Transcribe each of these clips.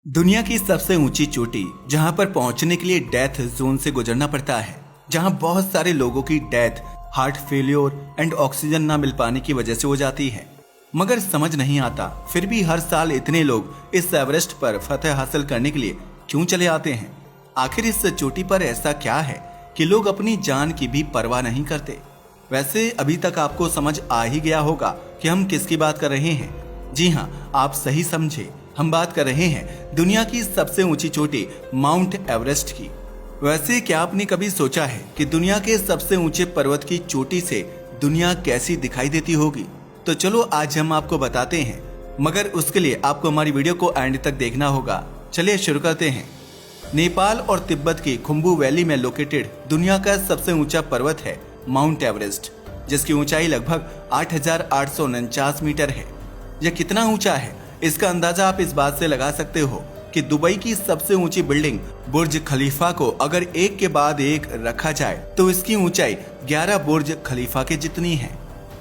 दुनिया की सबसे ऊंची चोटी जहां पर पहुंचने के लिए डेथ जोन से गुजरना पड़ता है, जहां बहुत सारे लोगों की death heart failure and oxygen ना मिल पाने की वजह से हो जाती है। मगर समझ नहीं आता फिर भी हर साल इतने लोग इस एवरेस्ट पर फतह हासिल करने के लिए क्यों चले आते हैं। आखिर इस चोटी पर ऐसा क्या है कि लोग अपनी जान की भी परवाह नहीं करते। वैसे अभी तक आपको समझ आ ही गया होगा कि हम किसकी बात कर रहे हैं। जी हाँ, आप सही समझे, हम बात कर रहे हैं दुनिया की सबसे ऊंची चोटी माउंट एवरेस्ट की। वैसे क्या आपने कभी सोचा है कि दुनिया के सबसे ऊंचे पर्वत की चोटी से दुनिया कैसी दिखाई देती होगी? तो चलो आज हम आपको बताते हैं, मगर उसके लिए आपको हमारी वीडियो को एंड तक देखना होगा। चलिए शुरू करते हैं। नेपाल और तिब्बत की खुम्बू वैली में लोकेटेड दुनिया का सबसे ऊंचा पर्वत है माउंट एवरेस्ट, जिसकी ऊंचाई लगभग 8,849 मीटर है। यह कितना ऊंचा है इसका अंदाजा आप इस बात से लगा सकते हो कि दुबई की सबसे ऊंची बिल्डिंग बुर्ज खलीफा को अगर एक के बाद एक रखा जाए तो इसकी ऊंचाई 11 बुर्ज खलीफा के जितनी है।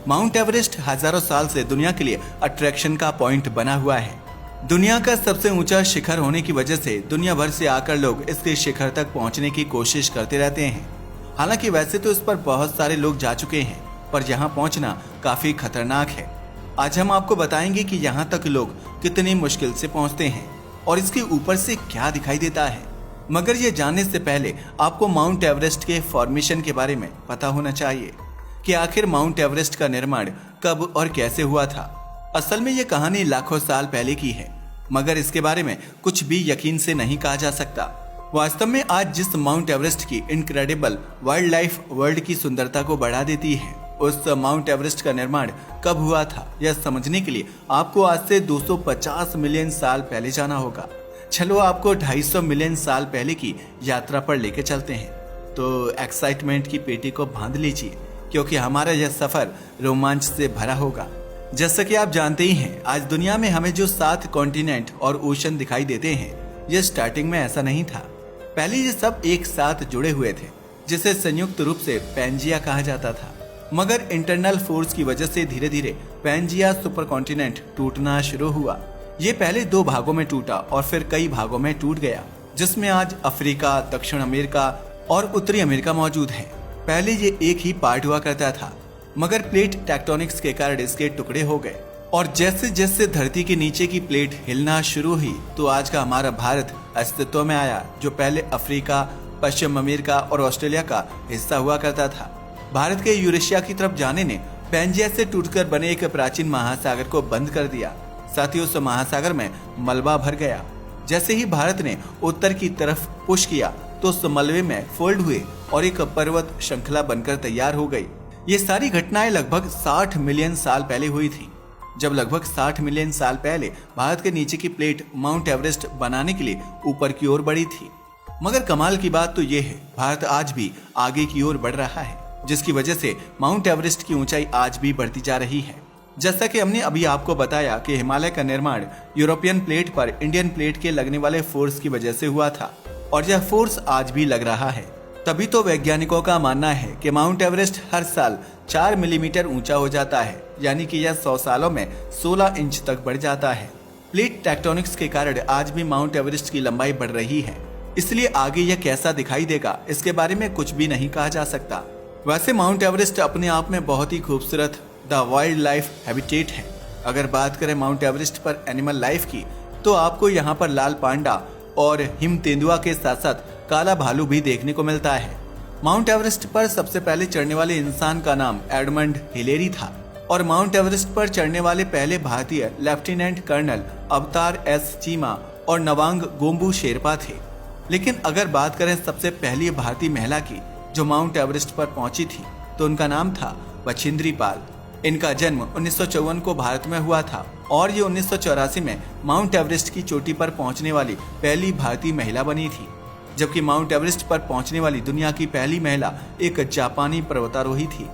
माउंट एवरेस्ट हजारों साल से दुनिया के लिए अट्रैक्शन का पॉइंट बना हुआ है। दुनिया का सबसे ऊंचा शिखर होने की वजह से दुनिया भर से आकर लोग इसके शिखर तक पहुंचने की कोशिश करते रहते हैं। हालांकि वैसे तो इस पर बहुत सारे लोग जा चुके हैं, पर यहाँ पहुंचना काफी खतरनाक है। आज हम आपको बताएंगे कि यहाँ तक लोग कितनी मुश्किल से पहुंचते हैं और इसके ऊपर से क्या दिखाई देता है। मगर ये जानने से पहले आपको माउंट एवरेस्ट के फॉर्मेशन के बारे में पता होना चाहिए कि आखिर माउंट एवरेस्ट का निर्माण कब और कैसे हुआ था। असल में ये कहानी लाखों साल पहले की है, मगर इसके बारे में कुछ भी यकीन से नहीं कहा जा सकता। वास्तव में आज जिस माउंट एवरेस्ट की इनक्रेडिबल वाइल्ड लाइफ वर्ल्ड की सुंदरता को बढ़ा देती है, उस माउंट एवरेस्ट का निर्माण कब हुआ था यह समझने के लिए आपको आज से 250 मिलियन साल पहले जाना होगा। चलो आपको 250 मिलियन साल पहले की यात्रा पर लेके चलते हैं। तो एक्साइटमेंट की पेटी को बांध लीजिए, क्योंकि हमारा यह सफर रोमांच से भरा होगा। जैसा कि आप जानते ही हैं, आज दुनिया में हमें जो 7 कॉन्टिनेंट और ओशन दिखाई देते हैं, यह स्टार्टिंग में ऐसा नहीं था। पहले ये सब एक साथ जुड़े हुए थे, जिसे संयुक्त रूप से पैंजिया कहा जाता था। मगर इंटरनल फोर्स की वजह से धीरे धीरे पैंजिया सुपर कॉन्टिनेंट टूटना शुरू हुआ। ये पहले 2 भागों में टूटा और फिर कई भागों में टूट गया, जिसमें आज अफ्रीका, दक्षिण अमेरिका और उत्तरी अमेरिका मौजूद है। पहले ये एक ही पार्ट हुआ करता था, मगर प्लेट टेक्टोनिक्स के कारण इसके टुकड़े हो गए। और जैसे जैसे धरती के नीचे की प्लेट हिलना शुरू हुई तो आज का हमारा भारत अस्तित्व में आया, जो पहले अफ्रीका, पश्चिम अमेरिका और ऑस्ट्रेलिया का हिस्सा हुआ करता था। भारत के यूरेशिया की तरफ जाने ने पैंजिया से टूटकर बने एक प्राचीन महासागर को बंद कर दिया। साथ ही उस महासागर में मलबा भर गया। जैसे ही भारत ने उत्तर की तरफ पुश किया तो उस मलबे में फोल्ड हुए और एक पर्वत श्रृंखला बनकर तैयार हो गई। ये सारी घटनाएं लगभग 60 मिलियन साल पहले हुई थी, जब लगभग 60 मिलियन साल पहले भारत के नीचे की प्लेट माउंट एवरेस्ट बनाने के लिए ऊपर की ओर बढ़ी थी। मगर कमाल की बात तो ये है, भारत आज भी आगे की ओर बढ़ रहा है, जिसकी वजह से माउंट एवरेस्ट की ऊंचाई आज भी बढ़ती जा रही है। जैसा कि हमने अभी आपको बताया कि हिमालय का निर्माण यूरोपियन प्लेट पर इंडियन प्लेट के लगने वाले फोर्स की वजह से हुआ था, और यह फोर्स आज भी लग रहा है। तभी तो वैज्ञानिकों का मानना है कि माउंट एवरेस्ट हर साल 4 मिलीमीटर ऊंचा हो जाता है, यानी कि यह 100 सालों में 16 इंच तक बढ़ जाता है। प्लेट टेक्टोनिक्स के कारण आज भी माउंट एवरेस्ट की लंबाई बढ़ रही है, इसलिए आगे यह कैसा दिखाई देगा इसके बारे में कुछ भी नहीं कहा जा सकता। वैसे माउंट एवरेस्ट अपने आप में बहुत ही खूबसूरत द वाइल्ड लाइफ हैबिटेट है। अगर बात करें माउंट एवरेस्ट पर एनिमल लाइफ की, तो आपको यहाँ पर लाल पांडा और हिम तेंदुआ के साथ साथ काला भालू भी देखने को मिलता है। माउंट एवरेस्ट पर सबसे पहले चढ़ने वाले इंसान का नाम एडमंड हिलेरी था, और माउंट एवरेस्ट पर चढ़ने वाले पहले भारतीय लेफ्टिनेंट कर्नल अवतार एस चीमा और नवांग गोम्बू शेरपा थे। लेकिन अगर बात करें सबसे पहली भारतीय महिला की जो माउंट एवरेस्ट पर पहुंची थी, तो उनका नाम था बछेंद्री पाल। इनका जन्म 1954 को भारत में हुआ था, और ये 1984 में माउंट एवरेस्ट की चोटी पर पहुंचने वाली पहली भारतीय महिला बनी थी। जबकि माउंट एवरेस्ट पर पहुंचने वाली दुनिया की पहली महिला एक जापानी पर्वतारोही थी।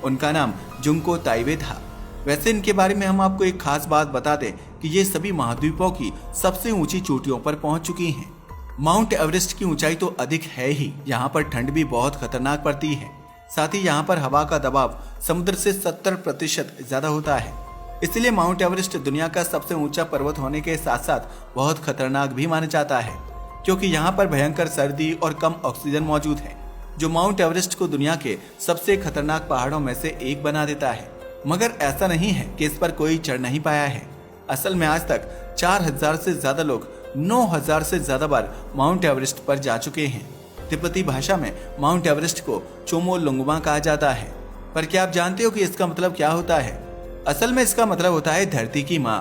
उनका नाम जुंको ताइबे था। वैसे इनके बारे में हम आपको एक खास बात बता दें कि ये सभी महाद्वीपों की सबसे ऊंची चोटियों पर पहुंच चुकी हैं। माउंट एवरेस्ट की ऊंचाई तो अधिक है ही, यहाँ पर ठंड भी बहुत खतरनाक पड़ती है। साथ ही यहाँ पर हवा का दबाव समुद्र से 70% ज्यादा होता है। इसलिए माउंट एवरेस्ट दुनिया का सबसे ऊंचा पर्वत होने के साथ साथ बहुत खतरनाक भी माना जाता है, क्योंकि यहाँ पर भयंकर सर्दी और कम ऑक्सीजन मौजूद है, जो माउंट एवरेस्ट को दुनिया के सबसे खतरनाक पहाड़ों में से एक बना देता है। मगर ऐसा नहीं है कि इस पर कोई चढ़ नहीं पाया है। असल में आज तक 4000 से ज्यादा लोग 9000 से ज्यादा बार माउंट एवरेस्ट पर जा चुके हैं। तिब्बती भाषा में माउंट एवरेस्ट को चोमोलुंगमा कहा जाता है। पर क्या आप जानते हो कि इसका मतलब क्या होता है? असल में इसका मतलब होता है धरती की माँ,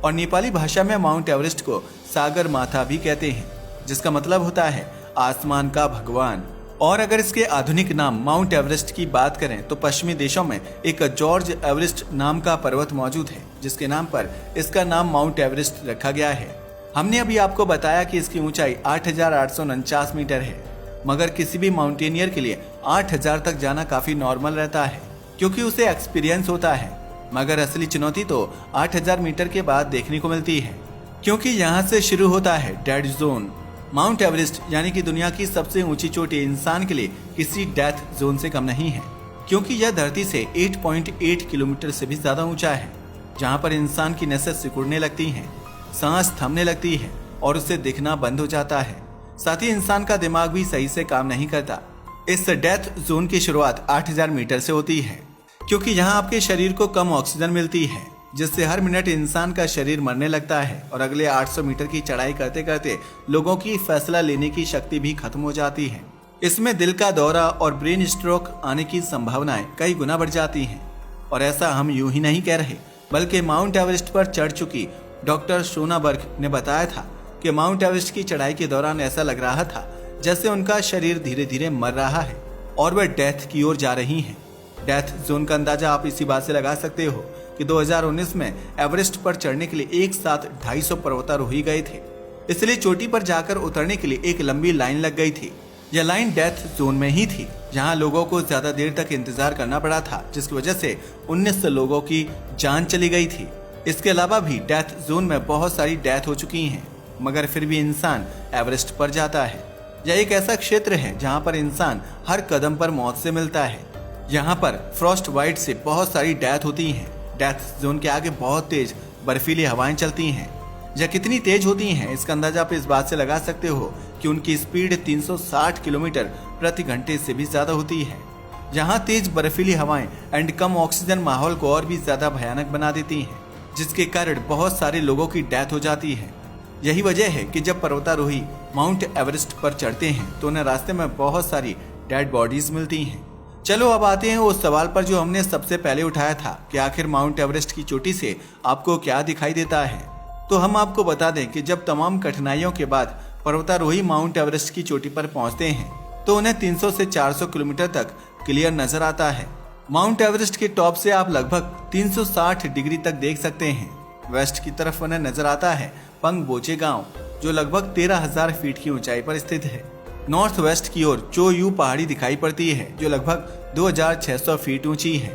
और नेपाली भाषा में माउंट एवरेस्ट को सागर माथा भी कहते हैं, जिसका मतलब होता है आसमान का भगवान। और अगर इसके आधुनिक नाम माउंट एवरेस्ट की बात करें तो पश्चिमी देशों में एक जॉर्ज एवरेस्ट नाम का पर्वत मौजूद है, जिसके नाम पर इसका नाम माउंट एवरेस्ट रखा गया है। हमने अभी आपको बताया कि इसकी ऊंचाई 8,849 मीटर है, मगर किसी भी माउंटेनियर के लिए 8,000 तक जाना काफी नॉर्मल रहता है, क्योंकि उसे एक्सपीरियंस होता है। मगर असली चुनौती तो 8,000 मीटर के बाद देखने को मिलती है, क्योंकि यहाँ से शुरू होता है डेड जोन। माउंट एवरेस्ट यानी कि दुनिया की सबसे ऊंची चोटी इंसान के लिए किसी डेथ जोन से कम नहीं है, क्योंकि यह धरती से 8.8 किलोमीटर से भी ज्यादा ऊंचा है, जहाँ पर इंसान की नसें सिकुड़ने लगती हैं, सांस थमने लगती है और उसे दिखना बंद हो जाता है। साथ ही इंसान का दिमाग भी सही से काम नहीं करता। इस डेथ जोन की शुरुआत 8,000 मीटर से होती है, क्योंकि यहाँ आपके शरीर को कम ऑक्सीजन मिलती है, जिससे हर मिनट इंसान का शरीर मरने लगता है और अगले 800 मीटर की चढ़ाई करते करते लोगों की फैसला लेने की शक्ति भी खत्म हो जाती है। इसमें दिल का दौरा और ब्रेन स्ट्रोक आने की संभावनाएं कई गुना बढ़ जाती हैं। और ऐसा हम यूं ही नहीं कह रहे, बल्कि माउंट एवरेस्ट पर चढ़ चुकी डॉक्टर सोनाबर्ग ने बताया था कि माउंट एवरेस्ट की चढ़ाई के दौरान ऐसा लग रहा था जैसे उनका शरीर धीरे धीरे मर रहा है और वह डेथ की ओर जा रही हैं। डेथ जोन का अंदाजा आप इसी बात से लगा सकते हो कि 2019 में एवरेस्ट पर चढ़ने के लिए एक साथ 250 पर्वतारोही गए थे। इसलिए चोटी पर जाकर उतरने के लिए एक लंबी लाइन लग गई थी। यह लाइन डेथ जोन में ही थी, जहां लोगों को ज्यादा देर तक इंतजार करना पड़ा था, जिसकी वजह से 19 लोगों की जान चली गई थी। इसके अलावा भी डेथ जोन में बहुत सारी डेथ हो चुकी हैं, मगर फिर भी इंसान एवरेस्ट पर जाता है। यह एक ऐसा क्षेत्र है जहां पर इंसान हर कदम पर मौत से मिलता है। यहाँ पर फ्रॉस्ट वाइट से बहुत सारी डेथ होती हैं। डेथ जोन के आगे बहुत तेज बर्फीली हवाएं चलती हैं। यह कितनी तेज होती हैं इसका अंदाजा आप इस बात से लगा सकते हो कि उनकी स्पीड 360 किलोमीटर प्रति घंटे से भी ज्यादा होती है। यहाँ तेज बर्फीली हवाएं एंड कम ऑक्सीजन माहौल को और भी ज्यादा भयानक बना देती हैं, जिसके कारण बहुत सारे लोगों की डेथ हो जाती है। यही वजह है कि जब पर्वतारोही माउंट एवरेस्ट पर चढ़ते हैं तो उन्हें रास्ते में बहुत सारी डेड बॉडीज मिलती हैं। चलो अब आते हैं उस सवाल पर जो हमने सबसे पहले उठाया था कि आखिर माउंट एवरेस्ट की चोटी से आपको क्या दिखाई देता है। तो हम आपको बता दें कि जब तमाम कठिनाइयों के बाद पर्वतारोही माउंट एवरेस्ट की चोटी पर पहुंचते हैं तो उन्हें 300 से 400 किलोमीटर तक क्लियर नजर आता है। माउंट एवरेस्ट के टॉप से आप लगभग 360 डिग्री तक देख सकते हैं। वेस्ट की तरफ उन्हें नजर आता है पंगबोचे गांव, जो लगभग 13,000 फीट की ऊंचाई पर स्थित है। नॉर्थ वेस्ट की ओर चोयू पहाड़ी दिखाई पड़ती है, जो लगभग 2,600 फीट ऊंची है,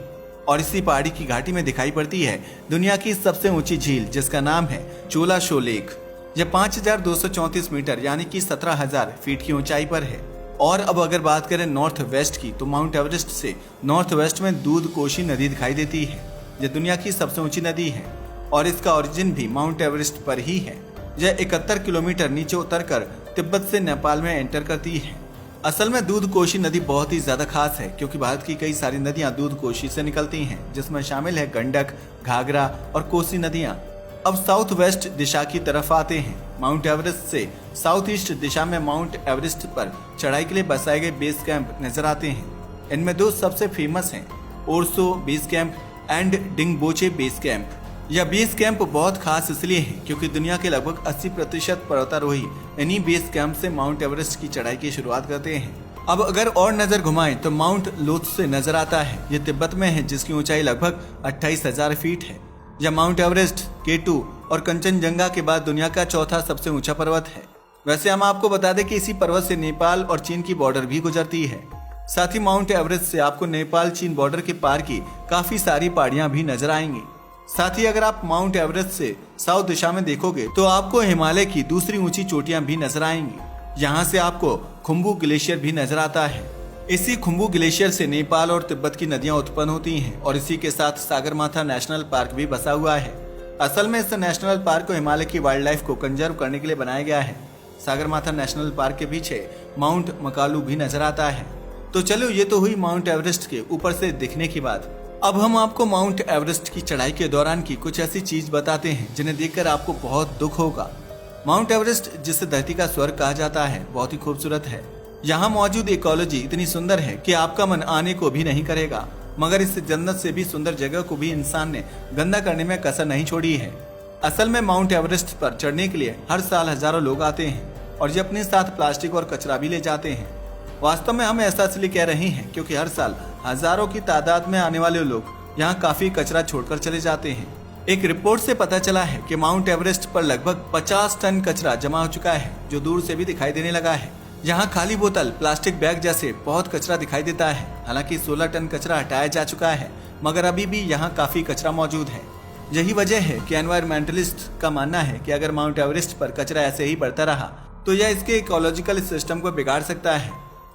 और इसी पहाड़ी की घाटी में दिखाई पड़ती है दुनिया की सबसे ऊंची झील, जिसका नाम है चोला शो लेक। यह 5,234 मीटर यानी कि 17,000 फीट की ऊंचाई पर है। और अब अगर बात करें नॉर्थ वेस्ट की, तो माउंट एवरेस्ट से नॉर्थ वेस्ट में दूध कोशी नदी दिखाई देती है। यह दुनिया की सबसे ऊंची नदी है और इसका ओरिजिन भी माउंट एवरेस्ट पर ही है। यह 71 किलोमीटर नीचे उतरकर तिब्बत से नेपाल में एंटर करती है। असल में दूध कोशी नदी बहुत ही ज्यादा खास है, क्योंकि भारत की कई सारी नदियां दूध कोशी से निकलती हैं, जिसमें शामिल है गंडक, घाघरा और कोसी नदियां। अब साउथ वेस्ट दिशा की तरफ आते हैं। माउंट एवरेस्ट से साउथ ईस्ट दिशा में माउंट एवरेस्ट पर चढ़ाई के लिए बसाए गए बेस कैंप नजर आते हैं। इनमें दो सबसे फेमस हैं, Orsho base camp and Dingboche base camp. यह बेस कैंप बहुत खास इसलिए है क्योंकि दुनिया के लगभग 80% पर्वतारोही इन्हीं बेस कैंप से माउंट एवरेस्ट की चढ़ाई की शुरुआत करते हैं। अब अगर और नजर घुमाएं तो माउंट लोत्स से नजर आता है। यह तिब्बत में है, जिसकी ऊंचाई लगभग 28,000 फीट है। यह माउंट एवरेस्ट, K2 और कंचनजंगा के बाद दुनिया का चौथा सबसे ऊंचा पर्वत है। वैसे हम आपको बता दें कि इसी पर्वत से नेपाल और चीन की बॉर्डर भी गुजरती है। साथ ही माउंट एवरेस्ट से आपको नेपाल चीन बॉर्डर के पार की काफी सारी पहाड़ियां भी नजर आएंगी। साथ ही अगर आप माउंट एवरेस्ट से साउथ दिशा में देखोगे तो आपको हिमालय की दूसरी ऊंची चोटियां भी नजर आएंगी। यहाँ से आपको खुम्बू ग्लेशियर भी नजर आता है। इसी खुम्बू ग्लेशियर से नेपाल और तिब्बत की नदियां उत्पन्न होती हैं और इसी के साथ सागरमाथा नेशनल पार्क भी बसा हुआ है। असल में इस नेशनल पार्क को हिमालय की वाइल्ड लाइफ को कंजर्व करने के लिए बनाया गया है। सागरमाथा नेशनल पार्क के पीछे माउंट मकालू भी नजर आता है। तो चलो, ये तो हुई माउंट एवरेस्ट के ऊपर से दिखने की बात। अब हम आपको माउंट एवरेस्ट की चढ़ाई के दौरान की कुछ ऐसी चीज बताते हैं जिन्हें देखकर आपको बहुत दुख होगा। माउंट एवरेस्ट, जिसे धरती का स्वर्ग कहा जाता है, बहुत ही खूबसूरत है। यहाँ मौजूद इकोलॉजी इतनी सुंदर है कि आपका मन आने को भी नहीं करेगा, मगर इस जन्नत से भी सुंदर जगह को भी इंसान ने गंदा करने में कसर नहीं छोड़ी है। असल में माउंट एवरेस्ट पर चढ़ने के लिए हर साल हजारों लोग आते हैं और ये अपने साथ प्लास्टिक और कचरा भी ले जाते हैं। वास्तव में हम ऐसा इसलिए कह रहे हैं क्योंकि हर साल हजारों की तादाद में आने वाले लोग यहाँ काफी कचरा छोड़कर चले जाते हैं। एक रिपोर्ट से पता चला है कि माउंट एवरेस्ट पर लगभग 50 टन कचरा जमा हो चुका है, जो दूर से भी दिखाई देने लगा है। यहाँ खाली बोतल, प्लास्टिक बैग जैसे बहुत कचरा दिखाई देता है। हालांकि 16 टन कचरा हटाया जा चुका है, मगर अभी भी यहाँ काफी कचरा मौजूद है। यही वजह है कि एनवायरमेंटलिस्ट का मानना है कि अगर माउंट एवरेस्ट पर कचरा ऐसे ही बढ़ता रहा तो यह इसके इकोलॉजिकल सिस्टम को बिगाड़ सकता है,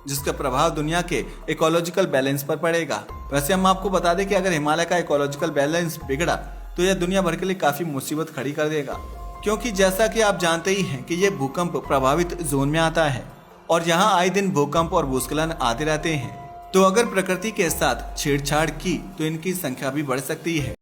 जिसका प्रभाव दुनिया के इकोलॉजिकल बैलेंस पर पड़ेगा। वैसे हम आपको बता दें कि अगर हिमालय का इकोलॉजिकल बैलेंस बिगड़ा तो यह दुनिया भर के लिए काफी मुसीबत खड़ी कर देगा, क्योंकि जैसा कि आप जानते ही हैं कि यह भूकंप प्रभावित जोन में आता है और यहाँ आए दिन भूकंप और भूस्खलन आते रहते हैं। तो अगर प्रकृति के साथ छेड़छाड़ की तो इनकी संख्या भी बढ़ सकती है।